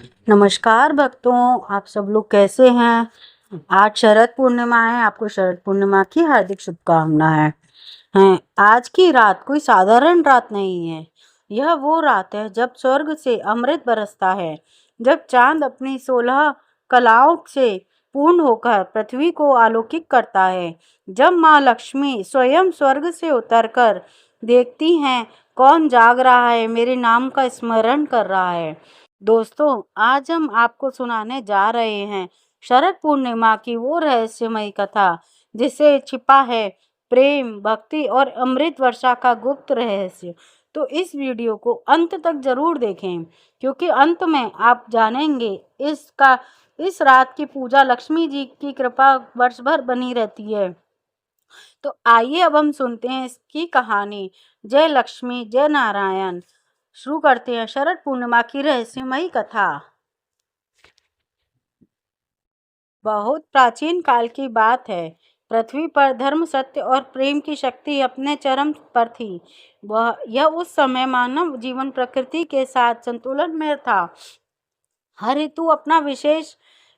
नमस्कार भक्तों, आप सब लोग कैसे हैं। आज शरद पूर्णिमा है। आपको शरद पूर्णिमा की हार्दिक शुभकामनाएं हैं। आज की रात कोई साधारण रात नहीं है। यह वो रात है जब स्वर्ग से अमृत बरसता है, जब चांद अपनी 16 कलाओं से पूर्ण होकर पृथ्वी को आलोकित करता है, जब माँ लक्ष्मी स्वयं स्वर्ग से उतरकर देखती हैं कौन जाग रहा है, मेरे नाम का स्मरण कर रहा है। दोस्तों, आज हम आपको सुनाने जा रहे हैं शरद पूर्णिमा की वो रहस्यमयी कथा जिसे छिपा है प्रेम, भक्ति और अमृत वर्षा का गुप्त रहस्य। तो इस वीडियो को अंत तक जरूर देखें, क्योंकि अंत में आप जानेंगे इस रात की पूजा लक्ष्मी जी की कृपा वर्ष भर बनी रहती है। तो आइए अब हम सुनते हैं इसकी कहानी। जय लक्ष्मी, जय नारायण। शुरू करते हैं शरद पूर्णिमा की रहस्यमयी कथा। बहुत प्राचीन काल की बात है। पृथ्वी पर धर्म, सत्य और प्रेम की शक्ति अपने चरम पर थी। यह उस समय मानव जीवन प्रकृति के साथ संतुलन में था। हर ऋतु अपना विशेष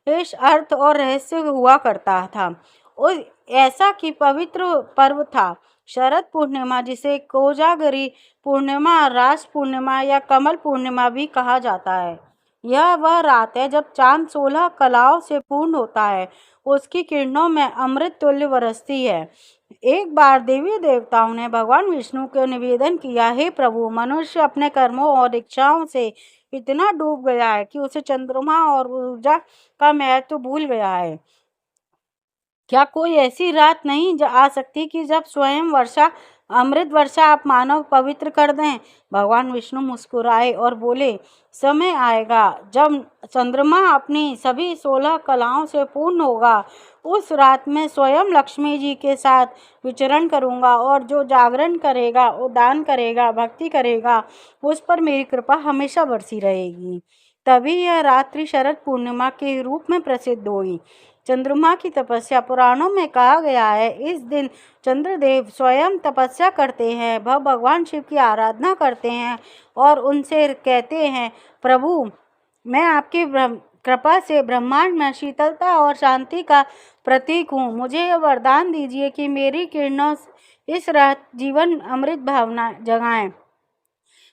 अर्थ और रहस्य हुआ करता था। और ऐसा की पवित्र पर्व था शरद पूर्णिमा, जिसे कोजागरी पूर्णिमा, रास पूर्णिमा या कमल पूर्णिमा भी कहा जाता है। यह वह रात है जब चांद 16 कलाओं से पूर्ण होता है, उसकी किरणों में अमृत तुल्य बरसती है। एक बार देवी देवताओं ने भगवान विष्णु को निवेदन किया, हे प्रभु, मनुष्य अपने कर्मों और इच्छाओं से इतना डूब गया है कि उसे चंद्रमा और ऊर्जा का महत्व भूल गया है। क्या कोई ऐसी रात नहीं आ सकती कि जब स्वयं वर्षा, अमृत वर्षा आप मानव पवित्र कर दें। भगवान विष्णु मुस्कुराए और बोले, समय आएगा जब चंद्रमा अपनी सभी 16 कलाओं से पूर्ण होगा। उस रात में स्वयं लक्ष्मी जी के साथ विचरण करूंगा, और जो जागरण करेगा, वो दान करेगा, भक्ति करेगा, उस पर मेरी कृपा हमेशा बरसी रहेगी। तभी यह रात्रि शरद पूर्णिमा के रूप में प्रसिद्ध हुई। चंद्रमा की तपस्या, पुराणों में कहा गया है, इस दिन चंद्रदेव स्वयं तपस्या करते हैं। वह भगवान शिव की आराधना करते हैं और उनसे कहते हैं, प्रभु, मैं आपकी कृपा से ब्रह्मांड में शीतलता और शांति का प्रतीक हूँ। मुझे यह वरदान दीजिए कि मेरी किरणों इस रात जीवन अमृत भावना जगाएं।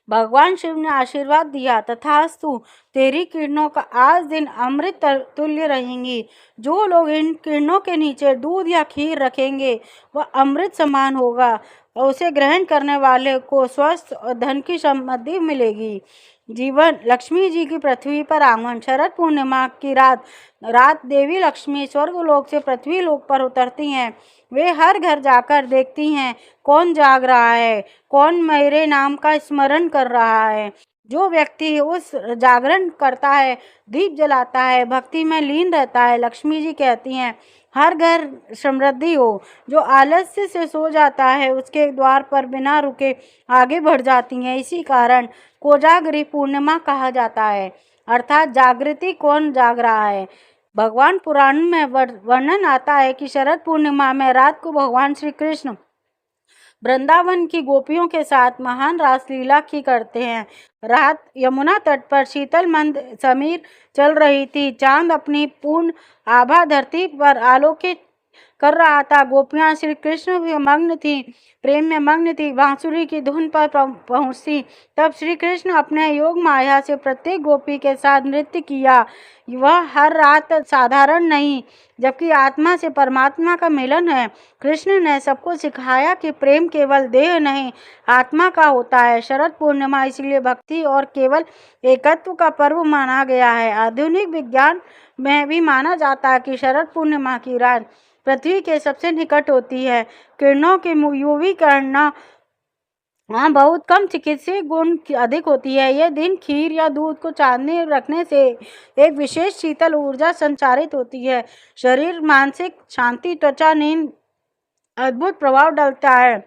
भगवान शिव ने आशीर्वाद दिया, तथास्तु, तेरी किरणों का आज दिन अमृत तुल्य रहेंगी। जो लोग इन किरणों के नीचे दूध या खीर रखेंगे, वह अमृत समान होगा और उसे ग्रहण करने वाले को स्वस्थ और धन की समृद्धि मिलेगी। जीवन लक्ष्मी जी की पृथ्वी पर आगमन। शरद पूर्णिमा की रात देवी लक्ष्मी स्वर्गलोक से पृथ्वी लोक पर उतरती हैं। वे हर घर जाकर देखती हैं कौन जाग रहा है, कौन मेरे नाम का स्मरण कर रहा है। जो व्यक्ति उस जागरण करता है, दीप जलाता है, भक्ति में लीन रहता है, लक्ष्मी जी कहती हैं, हर घर समृद्धि हो। जो आलस्य से सो जाता है, उसके द्वार पर बिना रुके आगे बढ़ जाती हैं। इसी कारण कोजागरी पूर्णिमा कहा जाता है, अर्थात जागृति, कौन जाग रहा है। भगवान पुराण में वर्णन आता है कि शरद पूर्णिमा में रात को भगवान श्री कृष्ण वृंदावन की गोपियों के साथ महान रासलीला की करते हैं। रात यमुना तट पर शीतल मंद समीर चल रही थी। चांद अपनी पूर्ण आभा धरती पर आलोकित कर रहा था। गोपियां श्री कृष्ण में मग्न थी, प्रेम में मग्न थी, बांसुरी की धुन पर पहुंची। तब श्री कृष्ण अपने योग माया से प्रत्येक गोपी के साथ नृत्य किया। वह हर रात साधारण नहीं, जबकि आत्मा से परमात्मा का मिलन है। कृष्ण ने सबको सिखाया कि प्रेम केवल देह नहीं, आत्मा का होता है। शरद पूर्णिमा इसलिए भक्ति और केवल एकत्व का पर्व माना गया है। आधुनिक विज्ञान में भी माना जाता है कि शरद पूर्णिमा की रात पृथ्वी के सबसे निकट होती है। किरणों की यूवी किरणों बहुत कम चिकित्सीय गुण अधिक होती है। यह दिन खीर या दूध को चांदनी रखने से एक विशेष शीतल ऊर्जा संचारित होती है। शरीर, मानसिक शांति, त्वचा, नींद अद्भुत प्रभाव डालता है।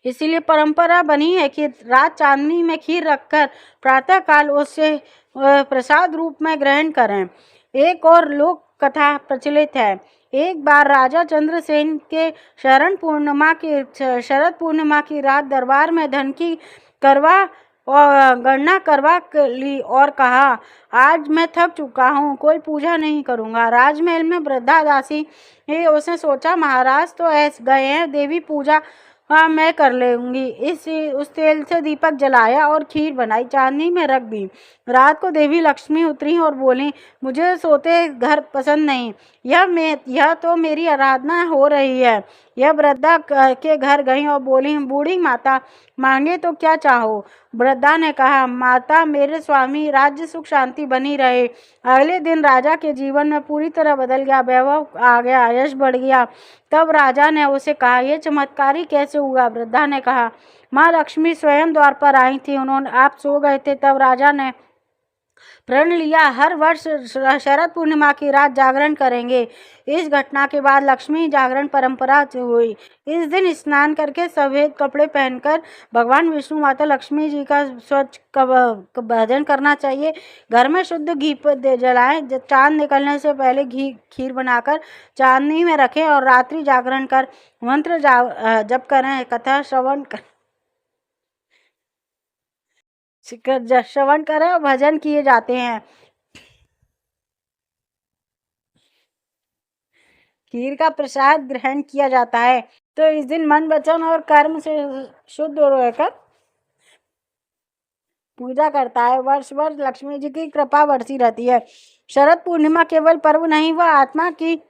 इसीलिए परंपरा बनी है कि रात चांदनी में खीर रखकर प्रातःकाल उससे प्रसाद रूप में ग्रहण करें। एक और लोक कथा प्रचलित है। एक बार राजा चंद्रसेन के शरद पूर्णिमा की रात दरबार में धन की करवा और गणना करवा ली और कहा, आज मैं थक चुका हूँ, कोई पूजा नहीं करूँगा। राजमहल में वृद्धा दासी ने उसने सोचा, महाराज तो ऐसे गए हैं, देवी पूजा हाँ मैं कर लूंगी। इस उस तेल से दीपक जलाया और खीर बनाई, चांदनी में रख दी। रात को देवी लक्ष्मी उतरी और बोली, मुझे सोते घर पसंद नहीं, यह तो मेरी आराधना हो रही है। यह वृद्धा के घर गई और बोली, बूढ़ी माता, मांगे तो क्या चाहो। वृद्धा ने कहा, माता मेरे स्वामी राज्य सुख शांति बनी रहे। अगले दिन राजा के जीवन में पूरी तरह बदल गया, वैभव आ गया, यश बढ़ गया। तब राजा ने उसे कहा, यह चमत्कारी कैसे हुआ। वृद्धा ने कहा, माँ लक्ष्मी स्वयं द्वार पर आई थी, उन्होंने आप सो गए थे, तब राजा ने प्रण लिया, हर वर्ष शरद पूर्णिमा की रात जागरण करेंगे। इस घटना के बाद लक्ष्मी जागरण परंपरा हुई। इस दिन स्नान करके सफेद कपड़े पहनकर भगवान विष्णु माता लक्ष्मी जी का स्वच्छ भजन करना चाहिए। घर में शुद्ध घी जलाएं, चांद निकलने से पहले घी खीर बनाकर चांदनी में रखें और रात्रि जागरण कर मंत्र जप करें, कथा श्रवण करें और भजन किए जाते हैं। खीर का प्रसाद ग्रहण किया जाता है। तो इस दिन मन वचन और कर्म से शुद्ध रहकर पूजा करता है। वर्ष वर्ष लक्ष्मी जी की कृपा बरसी रहती है। शरद पूर्णिमा केवल पर्व नहीं, वह आत्मा की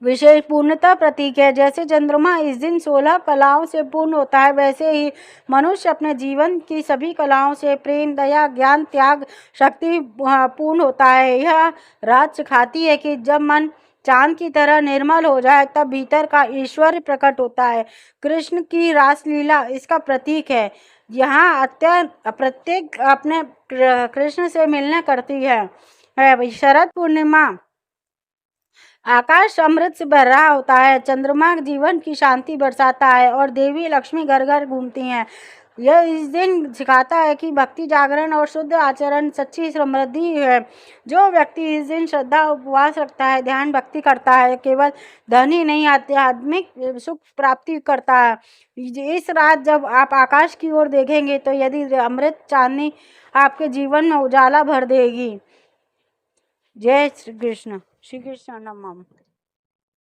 विशेष पूर्णता प्रतीक है। जैसे चंद्रमा इस दिन 16 कलाओं से पूर्ण होता है, वैसे ही मनुष्य अपने जीवन की सभी कलाओं से प्रेम, दया, ज्ञान, त्याग, शक्ति पूर्ण होता है। यह रात सिखाती है कि जब मन चांद की तरह निर्मल हो जाए, तब भीतर का ईश्वर प्रकट होता है। कृष्ण की रासलीला इसका प्रतीक है। यहाँ प्रत्येक अपने कृष्ण से मिलने करती है। शरद पूर्णिमा आकाश अमृत से भर रहा होता है, चंद्रमा जीवन की शांति बरसाता है और देवी लक्ष्मी घर घर घूमती हैं। यह इस दिन सिखाता है कि भक्ति, जागरण और शुद्ध आचरण सच्ची समृद्धि है। जो व्यक्ति इस दिन श्रद्धा, उपवास रखता है, ध्यान भक्ति करता है, केवल धन ही नहीं, आध्यात्मिक सुख प्राप्ति करता है। इस रात जब आप आकाश की ओर देखेंगे तो यदि अमृत चांदनी आपके जीवन में उजाला भर देगी। जय श्री कृष्ण। श्री कृष्ण नमः।